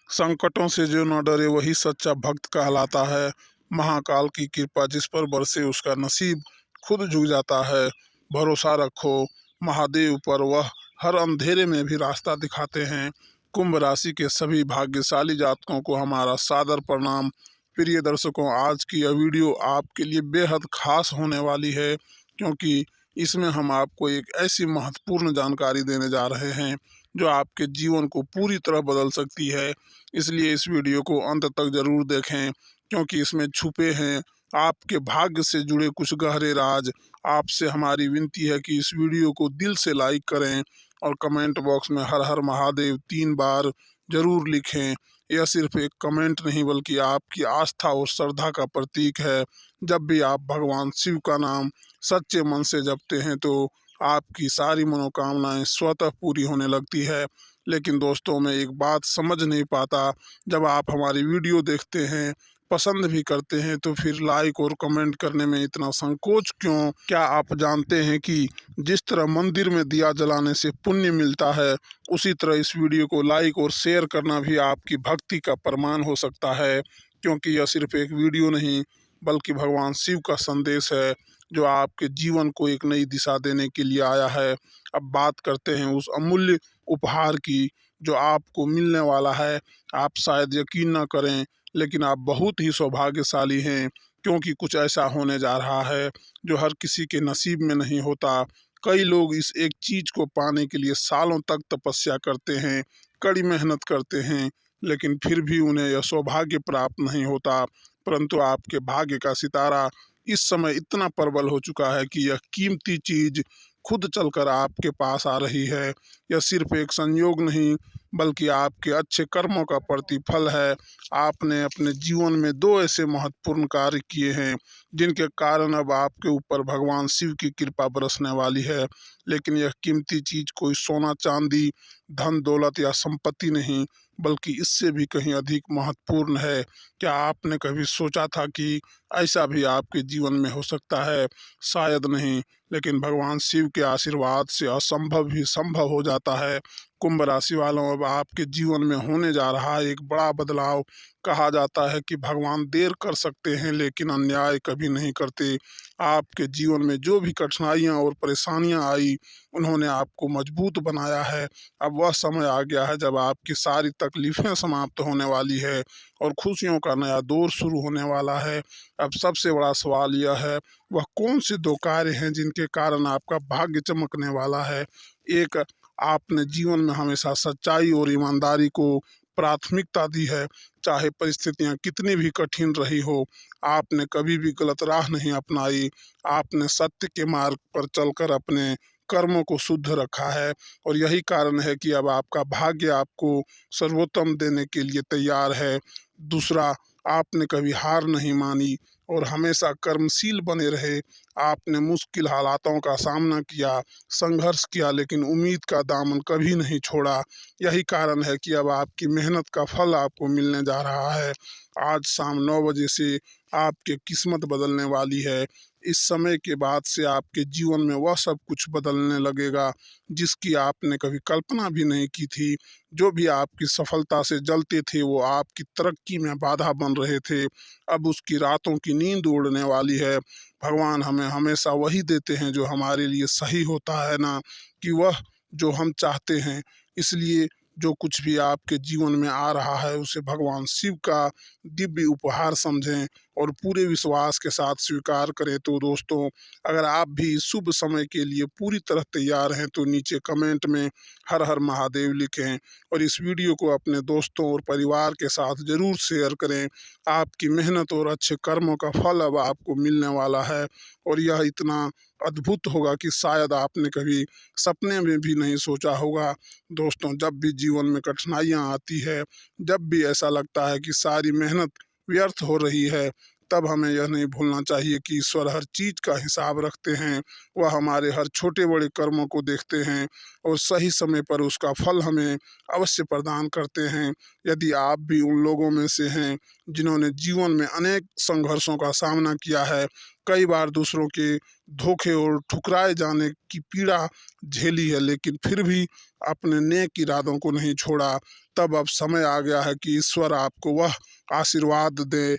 संकटों से जो न डरे वही सच्चा भक्त कहलाता है। महाकाल की कृपा जिस पर बरसे उसका नसीब खुद झुक जाता है। भरोसा रखो महादेव पर, वह हर अंधेरे में भी रास्ता दिखाते हैं। कुंभ राशि के सभी भाग्यशाली जातकों को हमारा सादर प्रणाम। प्रिय दर्शकों, आज की यह वीडियो आपके लिए बेहद खास होने वाली है, क्योंकि इसमें हम आपको एक ऐसी महत्वपूर्ण जानकारी देने जा रहे हैं जो आपके जीवन को पूरी तरह बदल सकती है। इसलिए इस वीडियो को अंत तक जरूर देखें, क्योंकि इसमें छुपे हैं आपके भाग्य से जुड़े कुछ गहरे राज। आपसे हमारी विनती है कि इस वीडियो को दिल से लाइक करें और कमेंट बॉक्स में हर हर महादेव 3 बार जरूर लिखें। यह सिर्फ एक कमेंट नहीं बल्कि आपकी आस्था और श्रद्धा का प्रतीक है। जब भी आप भगवान शिव का नाम सच्चे मन से जपते हैं तो आपकी सारी मनोकामनाएं स्वतः पूरी होने लगती है। लेकिन दोस्तों, मैं एक बात समझ नहीं पाता, जब आप हमारी वीडियो देखते हैं, पसंद भी करते हैं, तो फिर लाइक और कमेंट करने में इतना संकोच क्यों? क्या आप जानते हैं कि जिस तरह मंदिर में दिया जलाने से पुण्य मिलता है, उसी तरह इस वीडियो को लाइक और शेयर करना भी आपकी भक्ति का प्रमाण हो सकता है। क्योंकि यह सिर्फ एक वीडियो नहीं बल्कि भगवान शिव का संदेश है, जो आपके जीवन को एक नई दिशा देने के लिए आया है। अब बात करते हैं उस अमूल्य उपहार की जो आपको मिलने वाला है। आप शायद यकीन न करें, लेकिन आप बहुत ही सौभाग्यशाली हैं, क्योंकि कुछ ऐसा होने जा रहा है जो हर किसी के नसीब में नहीं होता। कई लोग इस एक चीज को पाने के लिए सालों तक तपस्या करते हैं, कड़ी मेहनत करते हैं, लेकिन फिर भी उन्हें यह सौभाग्य प्राप्त नहीं होता। परंतु आपके भाग्य का सितारा इस समय इतना प्रबल हो चुका है कि यह कीमती चीज खुद चलकर आपके पास आ रही है। यह सिर्फ एक संयोग नहीं बल्कि आपके अच्छे कर्मों का प्रतिफल है। आपने अपने जीवन में 2 ऐसे महत्वपूर्ण कार्य किए हैं जिनके कारण अब आपके ऊपर भगवान शिव की कृपा बरसने वाली है। लेकिन यह कीमती चीज कोई सोना चांदी, धन दौलत या संपत्ति नहीं, बल्कि इससे भी कहीं अधिक महत्वपूर्ण है। क्या आपने कभी सोचा था कि ऐसा भी आपके जीवन में हो सकता है? शायद नहीं, लेकिन भगवान शिव के आशीर्वाद से असंभव भी संभव हो जाता है। कुंभ राशि वालों, अब आपके जीवन में होने जा रहा है एक बड़ा बदलाव। कहा जाता है कि भगवान देर कर सकते हैं लेकिन अन्याय कभी नहीं करते। आपके जीवन में जो भी कठिनाइयां और परेशानियां आई, उन्होंने आपको मजबूत बनाया है। अब वह समय आ गया है जब आपकी सारी तकलीफें समाप्त होने वाली है और खुशियों का नया दौर शुरू होने वाला है। अब सबसे बड़ा सवाल यह है, वह कौन से 2 कार्य हैं जिनके कारण आपका भाग्य चमकने वाला है? एक, आपने जीवन में हमेशा सच्चाई और ईमानदारी को प्राथमिकता दी है, चाहे परिस्थितियां कितनी भी कठिन रही हो। आपने कभी भी गलत राह नहीं अपनाई। आपने सत्य के मार्ग पर चलकर अपने कर्मों को शुद्ध रखा है, और यही कारण है कि अब आपका भाग्य आपको सर्वोत्तम देने के लिए तैयार है। दूसरा, आपने कभी हार नहीं मानी और हमेशा कर्मशील बने रहे। आपने मुश्किल हालातों का सामना किया, संघर्ष किया, लेकिन उम्मीद का दामन कभी नहीं छोड़ा। यही कारण है कि अब आपकी मेहनत का फल आपको मिलने जा रहा है। आज शाम 9 बजे से आपकी किस्मत बदलने वाली है। इस समय के बाद से आपके जीवन में वह सब कुछ बदलने लगेगा जिसकी आपने कभी कल्पना भी नहीं की थी। जो भी आपकी सफलता से जलते थे, वो आपकी तरक्की में बाधा बन रहे थे, अब उसकी रातों की नींद उड़ने वाली है। भगवान हमें हमेशा वही देते हैं जो हमारे लिए सही होता है, ना कि वह जो हम चाहते हैं। इसलिए जो कुछ भी आपके जीवन में आ रहा है उसे भगवान शिव का दिव्य उपहार समझें और पूरे विश्वास के साथ स्वीकार करें। तो दोस्तों, अगर आप भी इस शुभ समय के लिए पूरी तरह तैयार हैं तो नीचे कमेंट में हर हर महादेव लिखें और इस वीडियो को अपने दोस्तों और परिवार के साथ ज़रूर शेयर करें। आपकी मेहनत और अच्छे कर्मों का फल अब आपको मिलने वाला है, और यह इतना अद्भुत होगा कि शायद आपने कभी सपने में भी नहीं सोचा होगा। दोस्तों, जब भी जीवन में कठिनाइयाँ आती है, जब भी ऐसा लगता है कि सारी मेहनत व्यर्थ हो रही है, तब हमें यह नहीं भूलना चाहिए कि ईश्वर हर चीज़ का हिसाब रखते हैं। वह हमारे हर छोटे बड़े कर्मों को देखते हैं और सही समय पर उसका फल हमें अवश्य प्रदान करते हैं। यदि आप भी उन लोगों में से हैं जिन्होंने जीवन में अनेक संघर्षों का सामना किया है, कई बार दूसरों के धोखे और ठुकराए जाने की पीड़ा झेली है, लेकिन फिर भी अपने नेक इरादों को नहीं छोड़ा, तब अब समय आ गया है कि ईश्वर आपको वह आशीर्वाद दे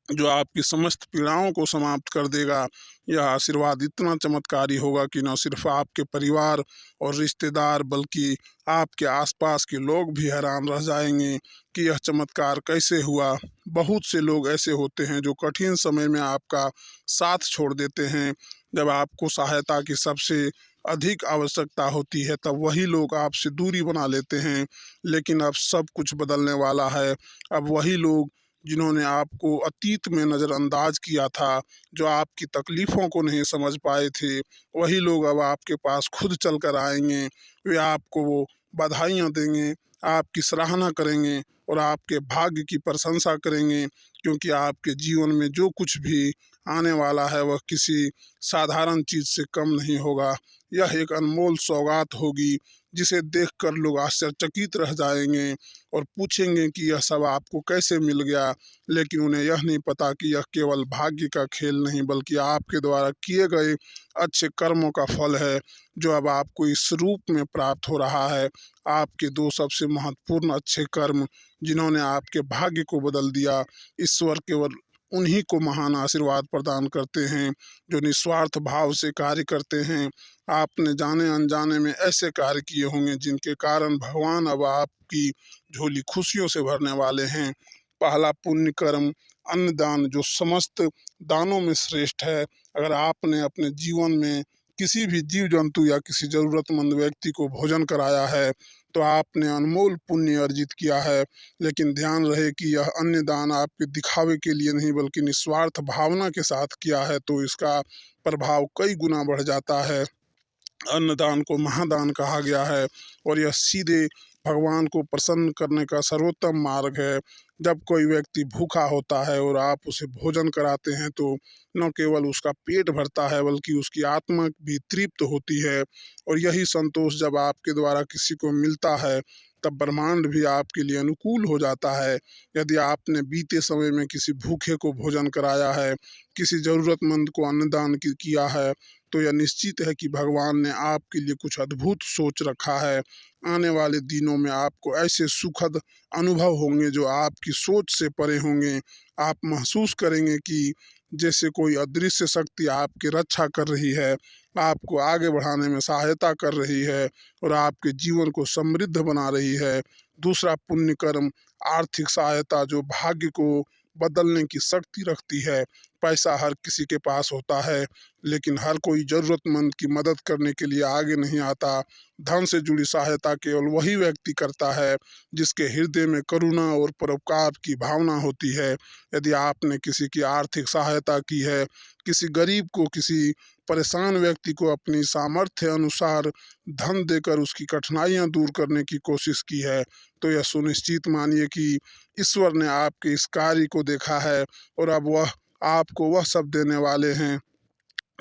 जो आपकी समस्त पीड़ाओं को समाप्त कर देगा। यह आशीर्वाद इतना चमत्कारी होगा कि न सिर्फ आपके परिवार और रिश्तेदार बल्कि आपके आसपास के लोग भी हैरान रह जाएंगे कि यह चमत्कार कैसे हुआ। बहुत से लोग ऐसे होते हैं जो कठिन समय में आपका साथ छोड़ देते हैं। जब आपको सहायता की सबसे अधिक आवश्यकता होती है तब वही लोग आपसे दूरी बना लेते हैं। लेकिन अब सब कुछ बदलने वाला है। अब वही लोग जिन्होंने आपको अतीत में नज़रअंदाज किया था, जो आपकी तकलीफ़ों को नहीं समझ पाए थे, वही लोग अब आपके पास खुद चल कर आएंगे। वे आपको वो बधाइयाँ देंगे, आपकी सराहना करेंगे और आपके भाग्य की प्रशंसा करेंगे, क्योंकि आपके जीवन में जो कुछ भी आने वाला है वह किसी साधारण चीज़ से कम नहीं होगा। यह एक अनमोल सौगात होगी जिसे देखकर लोग आश्चर्यचकित रह जाएंगे और पूछेंगे कि यह सब आपको कैसे मिल गया। लेकिन उन्हें यह नहीं पता कि यह केवल भाग्य का खेल नहीं बल्कि आपके द्वारा किए गए अच्छे कर्मों का फल है, जो अब आपको इस रूप में प्राप्त हो रहा है। आपके दो सबसे महत्वपूर्ण अच्छे कर्म जिन्होंने आपके भाग्य को बदल दिया। ईश्वर केवल उन्हीं को महान आशीर्वाद प्रदान करते हैं जो निस्वार्थ भाव से कार्य करते हैं। आपने जाने अनजाने में ऐसे कार्य किए होंगे जिनके कारण भगवान अब आपकी झोली खुशियों से भरने वाले हैं। पहला पुण्य कर्म अन्नदान, जो समस्त दानों में श्रेष्ठ है। अगर आपने अपने जीवन में किसी भी जीव जंतु या किसी जरूरतमंद व्यक्ति को भोजन कराया है तो आपने अनमोल पुण्य अर्जित किया है। लेकिन ध्यान रहे कि यह अन्नदान आपके दिखावे के लिए नहीं बल्कि निस्वार्थ भावना के साथ किया है, तो इसका प्रभाव कई गुना बढ़ जाता है। अन्नदान को महादान कहा गया है और यह सीधे भगवान को प्रसन्न करने का सर्वोत्तम मार्ग है। जब कोई व्यक्ति भूखा होता है और आप उसे भोजन कराते हैं तो न केवल उसका पेट भरता है बल्कि उसकी आत्मा भी तृप्त होती है। और यही संतोष जब आपके द्वारा किसी को मिलता है तब ब्रह्मांड भी आपके लिए अनुकूल हो जाता है। यदि आपने बीते समय में किसी भूखे को भोजन कराया है, किसी ज़रूरतमंद को अन्नदान किया है, तो यह निश्चित है कि भगवान ने आपके लिए कुछ अद्भुत सोच रखा है। आने वाले दिनों में आपको ऐसे सुखद अनुभव होंगे जो आपकी सोच से परे होंगे। आप महसूस करेंगे कि जैसे कोई अदृश्य शक्ति आपकी रक्षा कर रही है, आपको आगे बढ़ाने में सहायता कर रही है और आपके जीवन को समृद्ध बना रही है। दूसरा पुण्य कर्म आर्थिक सहायता, जो भाग्य को बदलने की शक्ति रखती है। पैसा हर किसी के पास होता है, लेकिन हर कोई ज़रूरतमंद की मदद करने के लिए आगे नहीं आता। धन से जुड़ी सहायता केवल वही व्यक्ति करता है जिसके हृदय में करुणा और परोपकार की भावना होती है। यदि आपने किसी की आर्थिक सहायता की है, किसी गरीब को, किसी परेशान व्यक्ति को अपनी सामर्थ्य अनुसार धन देकर उसकी कठिनाइयां दूर करने की कोशिश की है, तो यह सुनिश्चित मानिए कि ईश्वर ने आपके इस कार्य को देखा है और अब वह आपको वह सब देने वाले हैं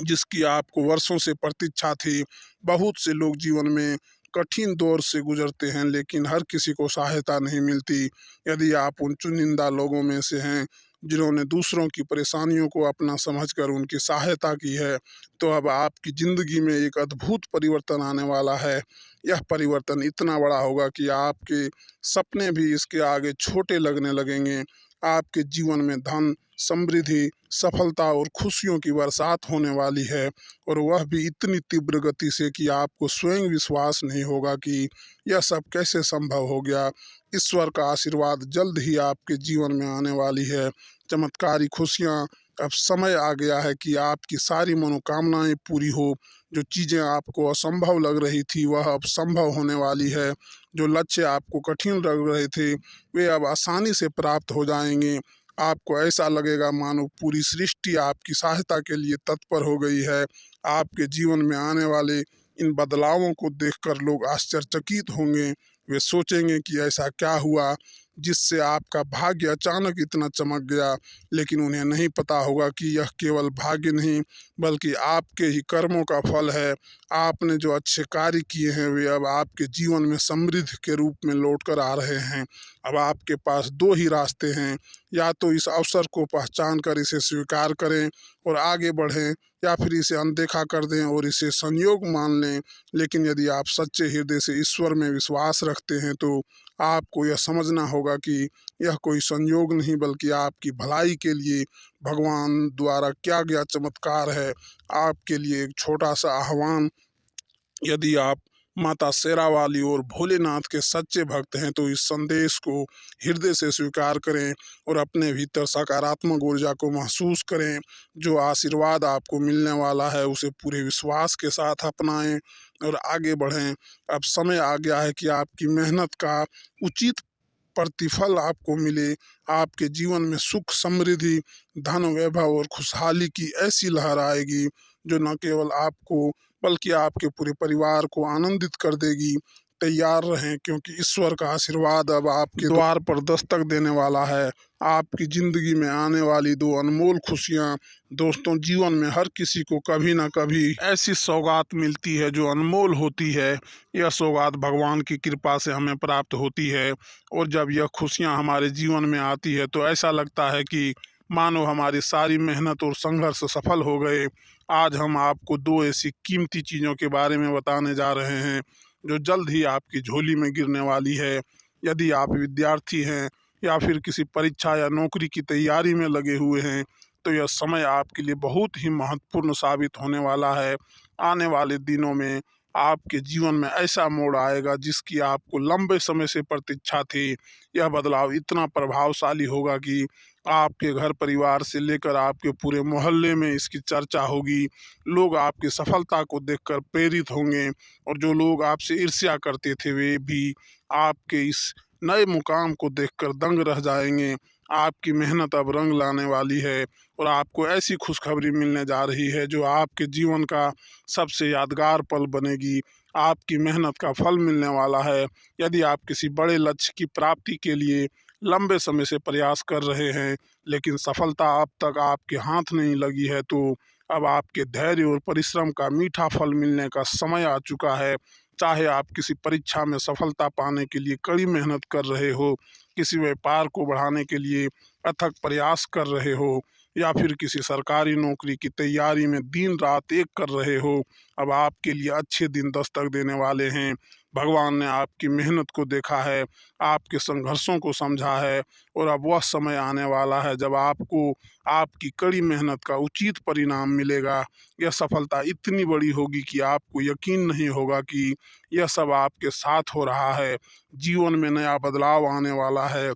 जिसकी आपको वर्षों से प्रतीक्षा थी। बहुत से लोग जीवन में कठिन दौर से गुजरते हैं लेकिन हर किसी को सहायता नहीं मिलती। यदि आप उन चुनिंदा लोगों में से हैं जिन्होंने दूसरों की परेशानियों को अपना समझकर उनकी सहायता की है, तो अब आपकी ज़िंदगी में एक अद्भुत परिवर्तन आने वाला है। यह परिवर्तन इतना बड़ा होगा कि आपके सपने भी इसके आगे छोटे लगने लगेंगे। आपके जीवन में धन, समृद्धि, सफलता और खुशियों की बरसात होने वाली है और वह भी इतनी तीव्र गति से कि आपको स्वयं विश्वास नहीं होगा कि यह सब कैसे संभव हो गया। ईश्वर का आशीर्वाद जल्द ही आपके जीवन में आने वाली है। चमत्कारी खुशियाँ, अब समय आ गया है कि आपकी सारी मनोकामनाएं पूरी हो। जो चीज़ें आपको असंभव लग रही थी वह अब संभव होने वाली है। जो लक्ष्य आपको कठिन लग रहे थे वे अब आसानी से प्राप्त हो जाएंगे। आपको ऐसा लगेगा मानो पूरी सृष्टि आपकी सहायता के लिए तत्पर हो गई है। आपके जीवन में आने वाले इन बदलावों को देखकर लोग आश्चर्यचकित होंगे। वे सोचेंगे कि ऐसा क्या हुआ जिससे आपका भाग्य अचानक इतना चमक गया, लेकिन उन्हें नहीं पता होगा कि यह केवल भाग्य नहीं बल्कि आपके ही कर्मों का फल है। आपने जो अच्छे कार्य किए हैं वे अब आपके जीवन में समृद्धि के रूप में लौट कर आ रहे हैं। अब आपके पास दो ही रास्ते हैं, या तो इस अवसर को पहचान कर इसे स्वीकार करें और आगे बढ़ें, या फिर इसे अनदेखा कर दें और इसे संयोग मान लें। लेकिन यदि आप सच्चे हृदय से ईश्वर में विश्वास रखते हैं तो आपको यह समझना होगा कि यह कोई संयोग नहीं बल्कि आपकी भलाई के लिए भगवान द्वारा किया गया चमत्कार है। आपके लिए एक छोटा सा आह्वान, यदि आप माता शेरावाली और भोलेनाथ के सच्चे भक्त हैं तो इस संदेश को हृदय से स्वीकार करें और अपने भीतर सकारात्मक ऊर्जा को महसूस करें। जो आशीर्वाद आपको मिलने वाला है उसे पूरे विश्वास के साथ अपनाएं और आगे बढ़ें। अब समय आ गया है कि आपकी मेहनत का उचित प्रतिफल आपको मिले। आपके जीवन में सुख, समृद्धि, धन, वैभव और खुशहाली की ऐसी लहर आएगी जो न केवल आपको बल्कि आपके पूरे परिवार को आनंदित कर देगी। तैयार रहें, क्योंकि ईश्वर का आशीर्वाद अब आपके द्वार पर दस्तक देने वाला है। आपकी जिंदगी में आने वाली दो अनमोल खुशियां। दोस्तों, जीवन में हर किसी को कभी ना कभी ऐसी सौगात मिलती है जो अनमोल होती है। यह सौगात भगवान की कृपा से हमें प्राप्त होती है, और जब यह खुशियां हमारे जीवन में आती है तो ऐसा लगता है कि मानो हमारी सारी मेहनत और संघर्ष सफल हो गए। आज हम आपको दो ऐसी कीमती चीज़ों के बारे में बताने जा रहे हैं जो जल्द ही आपकी झोली में गिरने वाली है। यदि आप विद्यार्थी हैं या फिर किसी परीक्षा या नौकरी की तैयारी में लगे हुए हैं तो यह समय आपके लिए बहुत ही महत्वपूर्ण साबित होने वाला है। आने वाले दिनों में आपके जीवन में ऐसा मोड़ आएगा जिसकी आपको लंबे समय से प्रतीक्षा थी। यह बदलाव इतना प्रभावशाली होगा कि आपके घर परिवार से लेकर आपके पूरे मोहल्ले में इसकी चर्चा होगी। लोग आपकी सफलता को देखकर प्रेरित होंगे, और जो लोग आपसे ईर्ष्या करते थे वे भी आपके इस नए मुकाम को देखकर दंग रह जाएंगे। आपकी मेहनत अब रंग लाने वाली है, और आपको ऐसी खुशखबरी मिलने जा रही है जो आपके जीवन का सबसे यादगार पल बनेगी। आपकी मेहनत का फल मिलने वाला है। यदि आप किसी बड़े लक्ष्य की प्राप्ति के लिए लंबे समय से प्रयास कर रहे हैं लेकिन सफलता अब तक आपके हाथ नहीं लगी है तो अब आपके धैर्य और परिश्रम का मीठा फल मिलने का समय आ चुका है। चाहे आप किसी परीक्षा में सफलता पाने के लिए कड़ी मेहनत कर रहे हो, किसी व्यापार को बढ़ाने के लिए अथक प्रयास कर रहे हो, या फिर किसी सरकारी नौकरी की तैयारी में दिन रात एक कर रहे हो, अब आपके लिए अच्छे दिन दस्तक देने वाले हैं। भगवान ने आपकी मेहनत को देखा है, आपके संघर्षों को समझा है, और अब वह समय आने वाला है जब आपको आपकी कड़ी मेहनत का उचित परिणाम मिलेगा। यह सफलता इतनी बड़ी होगी कि आपको यकीन नहीं होगा कि यह सब आपके साथ हो रहा है। जीवन में नया बदलाव आने वाला है।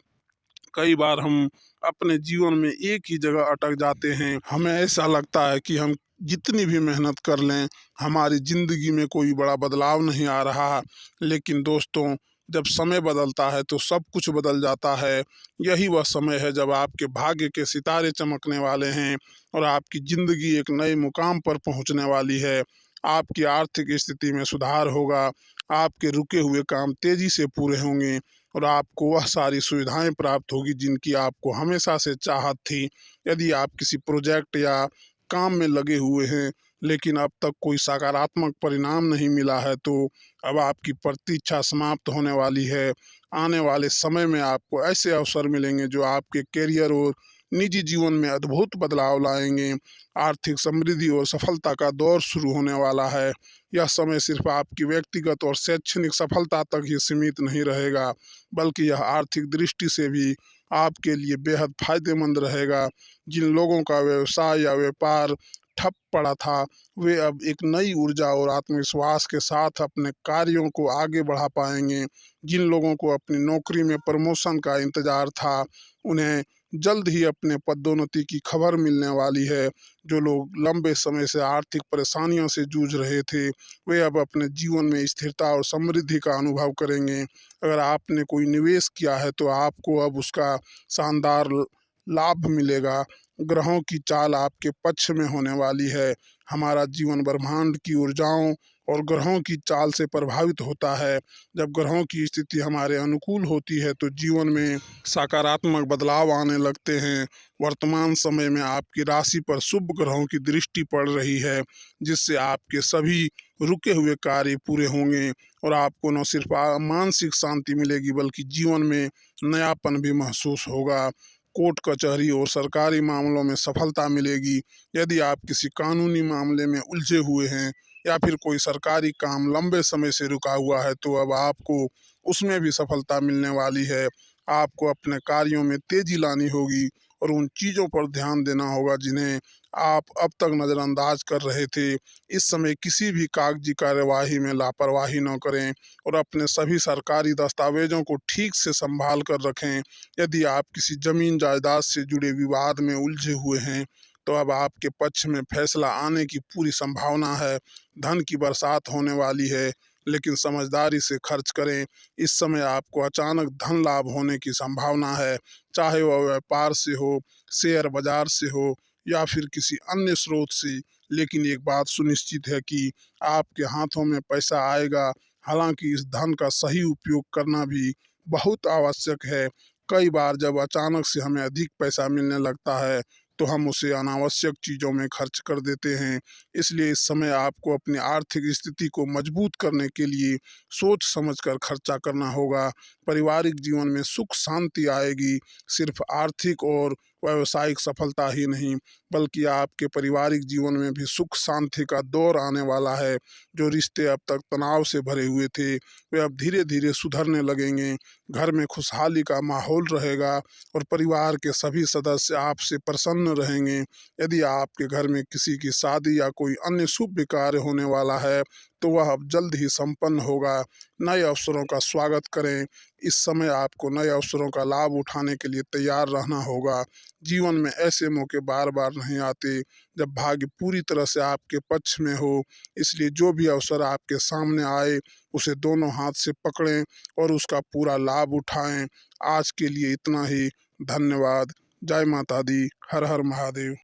कई बार हम अपने जीवन में एक ही जगह अटक जाते हैं। हमें ऐसा लगता है कि हम जितनी भी मेहनत कर लें हमारी ज़िंदगी में कोई बड़ा बदलाव नहीं आ रहा। लेकिन दोस्तों, जब समय बदलता है तो सब कुछ बदल जाता है। यही वह समय है जब आपके भाग्य के सितारे चमकने वाले हैं और आपकी ज़िंदगी एक नए मुकाम पर पहुंचने वाली है। आपकी आर्थिक स्थिति में सुधार होगा, आपके रुके हुए काम तेज़ी से पूरे होंगे, और आपको वह सारी सुविधाएं प्राप्त होगी जिनकी आपको हमेशा से चाहत थी। यदि आप किसी प्रोजेक्ट या काम में लगे हुए हैं लेकिन अब तक कोई सकारात्मक परिणाम नहीं मिला है तो अब आपकी प्रतीक्षा समाप्त होने वाली है। आने वाले समय में आपको ऐसे अवसर मिलेंगे जो आपके करियर और निजी जीवन में अद्भुत बदलाव लाएंगे। आर्थिक समृद्धि और सफलता का दौर शुरू होने वाला है। यह समय सिर्फ आपकी व्यक्तिगत और शैक्षणिक सफलता तक ही सीमित नहीं रहेगा, बल्कि यह आर्थिक दृष्टि से भी आपके लिए बेहद फायदेमंद रहेगा। जिन लोगों का व्यवसाय या व्यापार ठप पड़ा था वे अब एक नई ऊर्जा और आत्मविश्वास के साथ अपने कार्यों को आगे बढ़ा पाएंगे। जिन लोगों को अपनी नौकरी में प्रमोशन का इंतजार था उन्हें जल्द ही अपने पदोन्नति की खबर मिलने वाली है। जो लोग लंबे समय से आर्थिक परेशानियों से जूझ रहे थे वे अब अपने जीवन में स्थिरता और समृद्धि का अनुभव करेंगे। अगर आपने कोई निवेश किया है तो आपको अब उसका शानदार लाभ मिलेगा। ग्रहों की चाल आपके पक्ष में होने वाली है। हमारा जीवन ब्रह्मांड की ऊर्जाओं और ग्रहों की चाल से प्रभावित होता है। जब ग्रहों की स्थिति हमारे अनुकूल होती है तो जीवन में सकारात्मक बदलाव आने लगते हैं। वर्तमान समय में आपकी राशि पर शुभ ग्रहों की दृष्टि पड़ रही है, जिससे आपके सभी रुके हुए कार्य पूरे होंगे और आपको न सिर्फ मानसिक शांति मिलेगी बल्कि जीवन में नयापन भी महसूस होगा। कोर्ट कचहरी और सरकारी मामलों में सफलता मिलेगी। यदि आप किसी कानूनी मामले में उलझे हुए हैं या फिर कोई सरकारी काम लंबे समय से रुका हुआ है तो अब आपको उसमें भी सफलता मिलने वाली है। आपको अपने कार्यों में तेजी लानी होगी और उन चीज़ों पर ध्यान देना होगा जिन्हें आप अब तक नज़रअंदाज कर रहे थे। इस समय किसी भी कागजी कार्यवाही में लापरवाही न करें और अपने सभी सरकारी दस्तावेजों को ठीक से संभाल कर रखें। यदि आप किसी जमीन जायदाद से जुड़े विवाद में उलझे हुए हैं तो अब आपके पक्ष में फैसला आने की पूरी संभावना है। धन की बरसात होने वाली है, लेकिन समझदारी से खर्च करें। इस समय आपको अचानक धन लाभ होने की संभावना है, चाहे वह व्यापार से हो, शेयर बाजार से हो या फिर किसी अन्य स्रोत से। लेकिन एक बात सुनिश्चित है कि आपके हाथों में पैसा आएगा। हालांकि इस धन का सही उपयोग करना भी बहुत आवश्यक है। कई बार जब अचानक से हमें अधिक पैसा मिलने लगता है तो हम उसे अनावश्यक चीज़ों में खर्च कर देते हैं। इसलिए इस समय आपको अपनी आर्थिक स्थिति को मजबूत करने के लिए सोच समझकर खर्चा करना होगा। पारिवारिक जीवन में सुख शांति आएगी। सिर्फ आर्थिक और व्यावसायिक सफलता ही नहीं, बल्कि आपके पारिवारिक जीवन में भी सुख शांति का दौर आने वाला है। जो रिश्ते अब तक तनाव से भरे हुए थे वे अब धीरे धीरे सुधरने लगेंगे। घर में खुशहाली का माहौल रहेगा और परिवार के सभी सदस्य आपसे प्रसन्न रहेंगे। यदि आपके घर में किसी की शादी या कोई अन्य शुभ कार्य होने वाला है तो वह अब जल्द ही संपन्न होगा। नए अवसरों का स्वागत करें। इस समय आपको नए अवसरों का लाभ उठाने के लिए तैयार रहना होगा। जीवन में ऐसे मौके बार बार नहीं आते जब भाग्य पूरी तरह से आपके पक्ष में हो। इसलिए जो भी अवसर आपके सामने आए उसे दोनों हाथ से पकड़ें और उसका पूरा लाभ उठाएं। आज के लिए इतना ही। धन्यवाद। जय माता दी। हर हर महादेव।